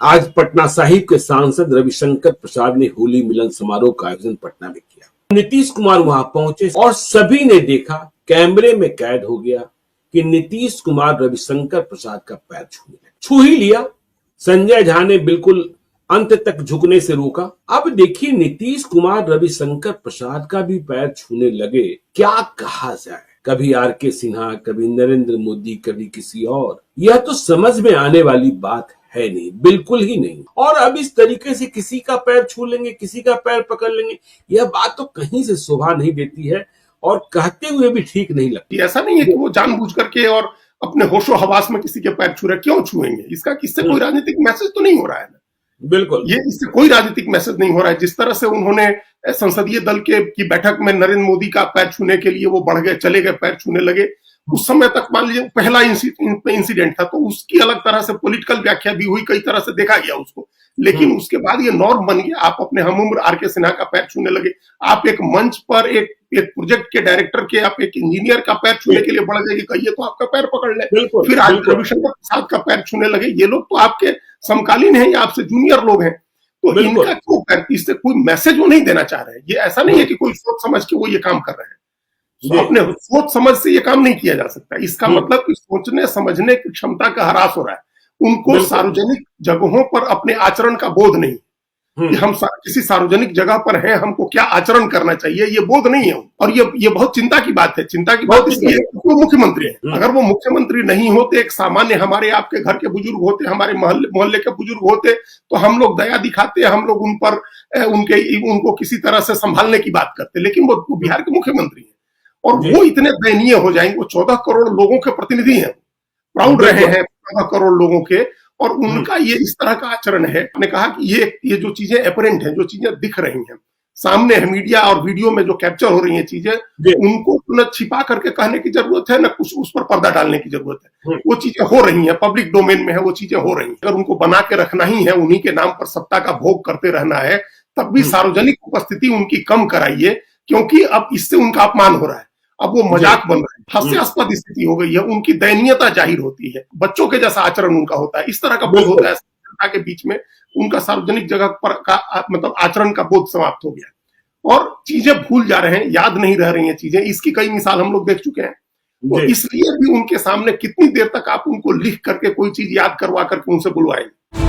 आज पटना साहिब के सांसद रविशंकर प्रसाद ने होली मिलन समारोह का आयोजन पटना में किया। नीतीश कुमार वहां पहुंचे और सभी ने देखा, कैमरे में कैद हो गया कि नीतीश कुमार रविशंकर प्रसाद का पैर छू ही लिया। संजय झा ने बिल्कुल अंत तक झुकने से रोका। अब देखिए, नीतीश कुमार रविशंकर प्रसाद का भी पैर छूने लगे। क्या कहा जाए, कभी आर.के. सिन्हा, कभी नरेंद्र मोदी, कभी किसी और। यह तो समझ में आने वाली बात है नहीं, बिल्कुल ही नहीं। और अब इस तरीके से किसी का पैर छू लेंगे, किसी का पैर पकड़ लेंगे, यह बात तो कहीं से शोभा नहीं देती है और कहते हुए भी ठीक नहीं लगती। ऐसा नहीं है कि वो जानबूझ करके और अपने होशो हवास में किसी के पैर छू रहे, क्यों छुएंगे? इससे कोई राजनीतिक मैसेज तो नहीं हो रहा है ना। बिल्कुल, ये इससे कोई राजनीतिक मैसेज नहीं हो रहा है। जिस तरह से उन्होंने संसदीय दल की बैठक में नरेंद्र मोदी का पैर छूने के लिए वो बढ़ गए, चले गए, पैर छूने लगे। उस समय तक मान लीजिए पहला इंसिडेंट था, तो उसकी अलग तरह से पॉलिटिकल व्याख्या भी हुई, कई तरह से देखा गया उसको। लेकिन उसके बाद ये नॉर्म बन गया। आप अपने हमउम्र आर.के. सिन्हा का पैर छूने लगे। आप एक मंच पर एक प्रोजेक्ट के डायरेक्टर के, आप एक इंजीनियर का पैर छूने के लिए बढ़ गए, कहिए तो आपका पैर पकड़ ले। फिर आज रविशंकर प्रसाद का पैर छूने लगे। ये लोग तो आपके समकालीन हैं या आपसे जूनियर लोग हैं, तो इनका क्यों पैर? इससे कोई मैसेज वो नहीं देना चाह रहे हैं। ये ऐसा नहीं है कि कोई सोच समझ के वो ये काम कर रहे हैं। तो अपने सोच समझ से ये काम नहीं किया जा सकता। इसका मतलब कि सोचने समझने की क्षमता का ह्रास हो रहा है। उनको सार्वजनिक जगहों पर अपने आचरण का बोध नहीं कि हम किसी सार्वजनिक जगह पर हैं, हमको क्या आचरण करना चाहिए, ये बोध नहीं है। और ये बहुत चिंता की बात है। चिंता की बात इसलिए वो मुख्यमंत्री है। अगर वो मुख्यमंत्री नहीं होते, एक सामान्य हमारे आपके घर के बुजुर्ग होते, हमारे मोहल्ले के बुजुर्ग होते, तो हम लोग दया दिखाते, हम लोग उन पर उनको किसी तरह से संभालने की बात करते। लेकिन वो बिहार के मुख्यमंत्री है और वो इतने दयनीय हो जाएंगे। वो 14 करोड़ लोगों के प्रतिनिधि हैं, प्राउड रहे हैं 14 करोड़ लोगों के, और उनका ये इस तरह का आचरण है। मैंने कहा कि ये जो चीजें एपरेंट हैं, जो चीजें दिख रही हैं सामने है, मीडिया और वीडियो में जो कैप्चर हो रही हैं चीजें, उनको न छिपा करके कहने की जरूरत है, न कुछ उस पर पर्दा डालने की जरूरत है। वो चीजें हो रही हैं, पब्लिक डोमेन में है, वो चीजें हो रही हैं। अगर उनको बना के रखना ही है, उन्हीं के नाम पर सत्ता का भोग करते रहना है, तब भी सार्वजनिक उपस्थिति उनकी कम कराइए, क्योंकि अब इससे उनका अपमान हो रहा है। अब वो मजाक बन रहे हैं, हास्यास्पद स्थिति हो गई है, उनकी दयनीयता जाहिर होती है, बच्चों के जैसा आचरण उनका होता है। इस तरह का बोध होता है जनता के बीच में। उनका सार्वजनिक जगह पर का मतलब आचरण का बोध समाप्त हो गया और चीजें भूल जा रहे हैं, याद नहीं रह रही हैं चीजें। इसकी कई मिसाल हम लोग देख चुके हैं। तो इसलिए भी उनके सामने कितनी देर तक आप उनको लिख करके कोई चीज याद करवा करके उनसे बुलवाएंगे।